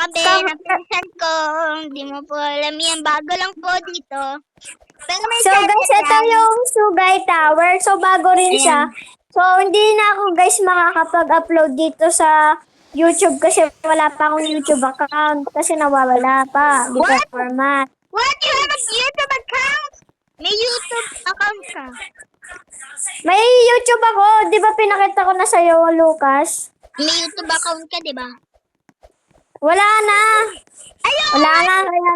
katabi ng pinsan ko. Hindi mo po alam yan. Bago lang po dito. Pero may So guys, ito yung Sugay Tower. So bago rin siya. So hindi na ako guys makakapag-upload dito sa YouTube kasi wala pa akong YouTube account kasi nawawala pa. Di pa format. What? You have a YouTube account? May YouTube account ka? May YouTube ako. Di ba pinakita ko na sa'yo, Lucas? May YouTube account ka, di ba? Wala na. Ayun! Wala na. Kaya...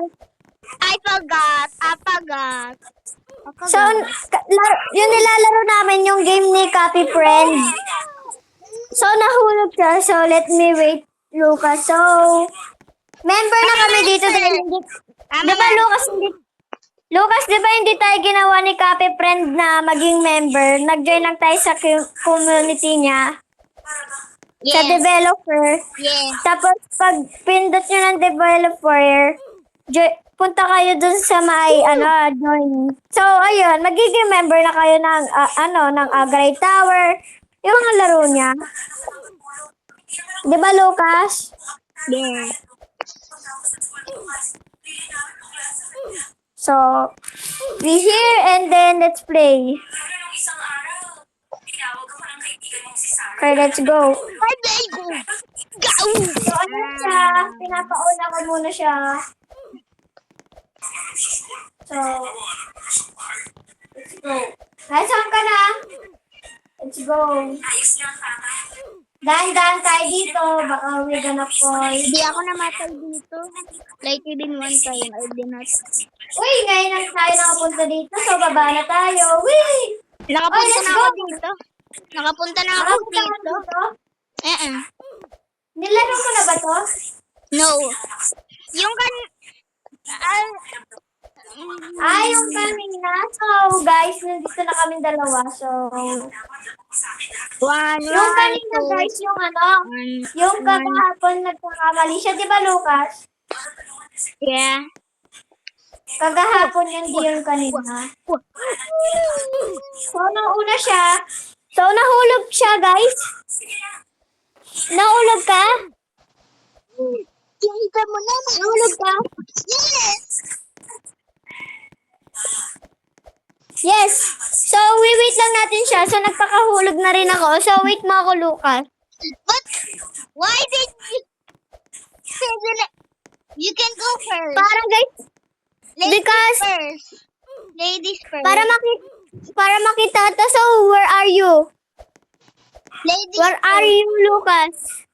I forgot. So, yung nilalaro namin yung game ni Copy Friend. So, nahulog siya. So, let me wait, Lucas. So, member na kami dito dahil hindi... Di ba, Lucas, di ba hindi tayo ginawa ni Copy Friend na maging member? Nag-join lang tayo sa community niya. Sa developer. Yes. Tapos, pag pindot nyo ng developer, punta kayo dun sa may, join. So, ayun, magiging member na kayo ng, ng Agray Tower. Yung mga laro niya. Di ba, Lucas? Yes. So, be here and then let's play. Okay, let's go. Go! So, ano siya? Pinapauna ko muna siya. So, let's go. Nasaan ka na? Let's go. Dahan-dahan tayo dito. Baka we're gonna fall. Hindi ako namatay dito. Like even one time, I did not. Uy, ngayon lang tayo nakapunta dito. So, baba na tayo. Uy! Nakapunta let's na go. ako dito. Nakapunta na ako Nakapunta ka dito. dito? Eh. Nilaro ko na ba to? No. Yung Yung kanina. So, guys, nandito na kami dalawa. So, yung kanina, guys, yung kagahapon nagkakamali siya. Di ba, Lucas? Yeah. Kagahapon yun, di yung kanina. So, nauna siya. So, nahulog siya, guys. Nahulog ka? Kita mo na. Nahulog ka? Yes. Yes. So, wait lang natin siya. So, nagpakahulog na rin ako. So, wait mo ako, Lucas. But why did you say that you can go first? Para, guys, because Ladies first. para makita ta. So, where are you? Ladies Where are you, Lucas?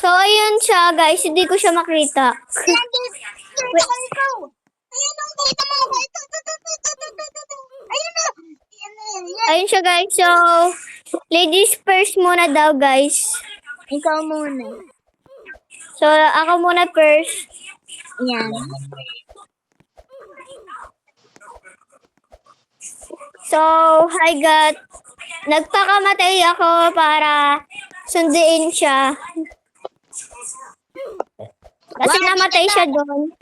So, ayun siya, guys. Hindi ko siya makita. Ayun ang kita mo. Ayun na. Ayun siya, guys. So, ladies first muna daw, guys. Ikaw muna. So, ako muna first. Yan. So, I got... Nagpakamatay ako para sunduin siya. Kasi namatay siya doon.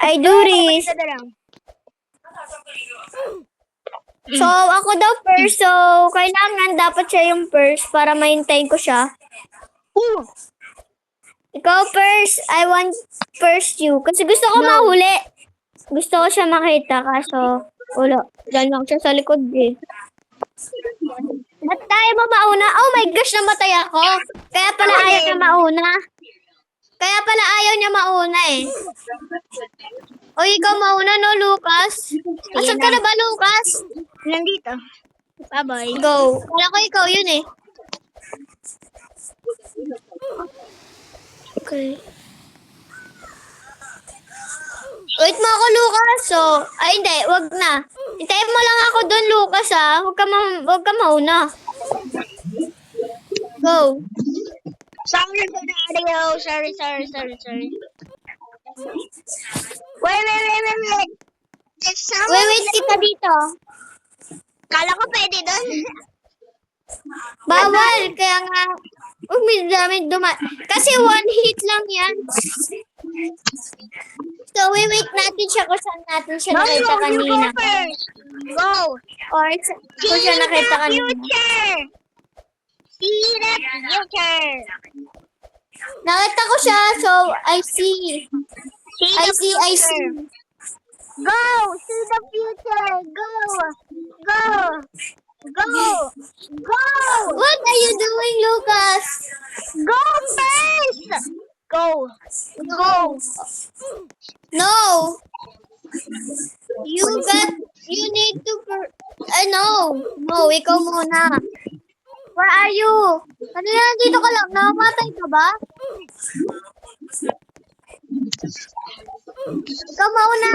Ay, Duris. So, ako daw first. So, kailangan dapat siya yung first para mahintayin ko siya. Ikaw first. I want first you. Kasi gusto ko mahuli. Gusto ko siya makita. Kaso, wala. Diyan lang siya sa likod eh. Ba't tayo ba mauna? Oh my gosh, namatay ako. Kaya pala ayaw niya mauna. Eh. O, ikaw mauna, no, Lucas? Asan ka na ba, Lucas? Nandito. Bye-bye. Go. Kala ko ikaw yun eh. Okay. Wait mo ako, Lucas. So, ay hindi, wag na. Hintayin mo lang ako doon, Lucas, ha. Wag ka mauna. Go. Sorry for the audio. Sorry. Wait. There's someone... Wait kita dito. Kala ko pwede doon. Bawal, kaya nga. Huwag may dami kasi one hit lang yan. So, wait natin siya kung saan natin siya nakita kanina. You go first. Go. Or kung siya nakita kanina. See the future. Nakita ko siya, so I see. See I the see, I future. see. Go! See the future! Go! Go! Go! Go! What are you doing, Lucas? Go first! Go! Go! No. You need to, no. No, ikaw muna. Where are you? Kanina nandito ka lang. Nakamatay ka ba? Ikaw mauna.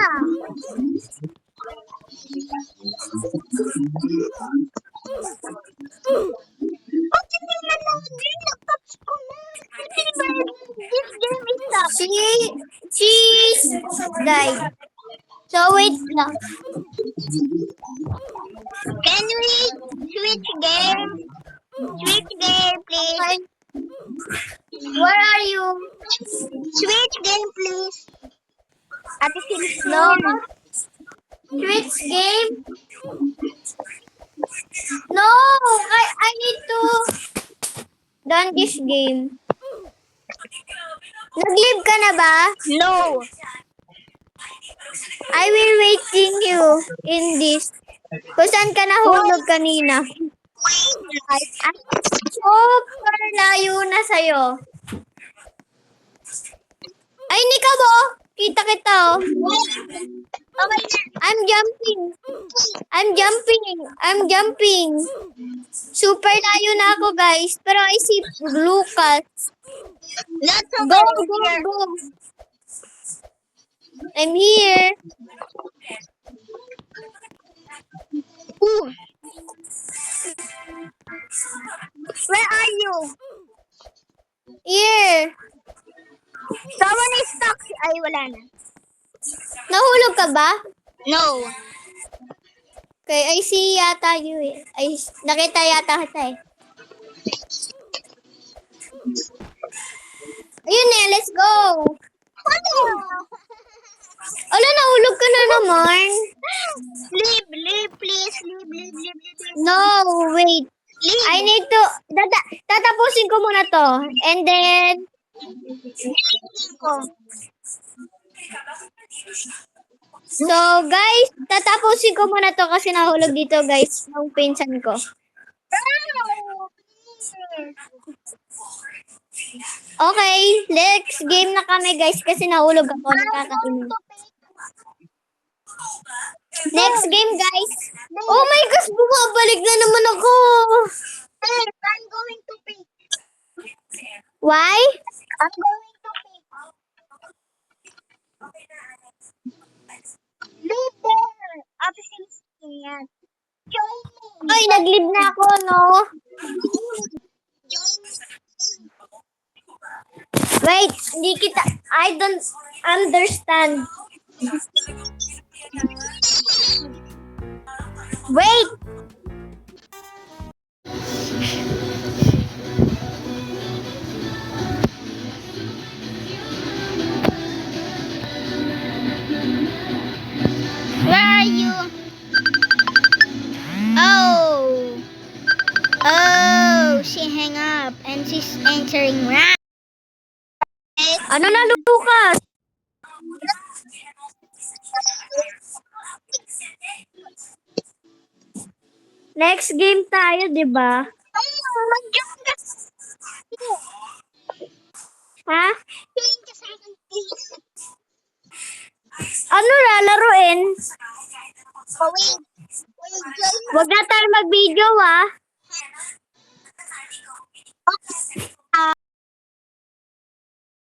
Ba't hindi na login? Natouch ko na. Hindi ba this game is up? She's died. So wait lang. Can we switch game? Switch game, please. Okay. Where are you? Switch game, please. Ate Silis, No. Switch game? No! I need to done this game. Nag-live ka na ba? No. I will waiting you in this. Kung saan ka nahulog kanina? Super layo na sa'yo. Ay, hindi ka mo. Kita kita, oh. Okay na. I'm jumping. I'm jumping. Super layo na ako, guys. Pero I see Lucas. Let's Go, go, go. I'm here. Ooh. Where are you? Here. Someone is stuck. Ay, wala na. Nahulog ka ba? No. Okay, I see yata you eh. Ay, nakita yata kita eh. Ayun eh, let's go. Ala, nahulog ka na naman. Leave, please. Leave. No, wait. Leave. I need to, tatapusin ko muna to. And then, so guys, tatapusin ko muna to kasi nahulog dito guys, yung pinsan ko. Okay, next game na kami guys kasi nahulog ako. Nakakainis. Next game guys. Oh my gosh, bumabalik na naman ako. I'm going to pick. Why? I'm going to pick. Leave there. Ate Silis, yan. Join me. Ay, nag-leave na ako, no? Join me. Wait, hindi kita, I don't understand. Wait! Where are you? Oh, she hang up and she's answering right. Ano na, Lucas? Next game tayo, di ba? Ha? Join ka sa akin, please. Ano lalaruin? Oh, wait. Wait, join me. Huwag na tayo mag-video, ah.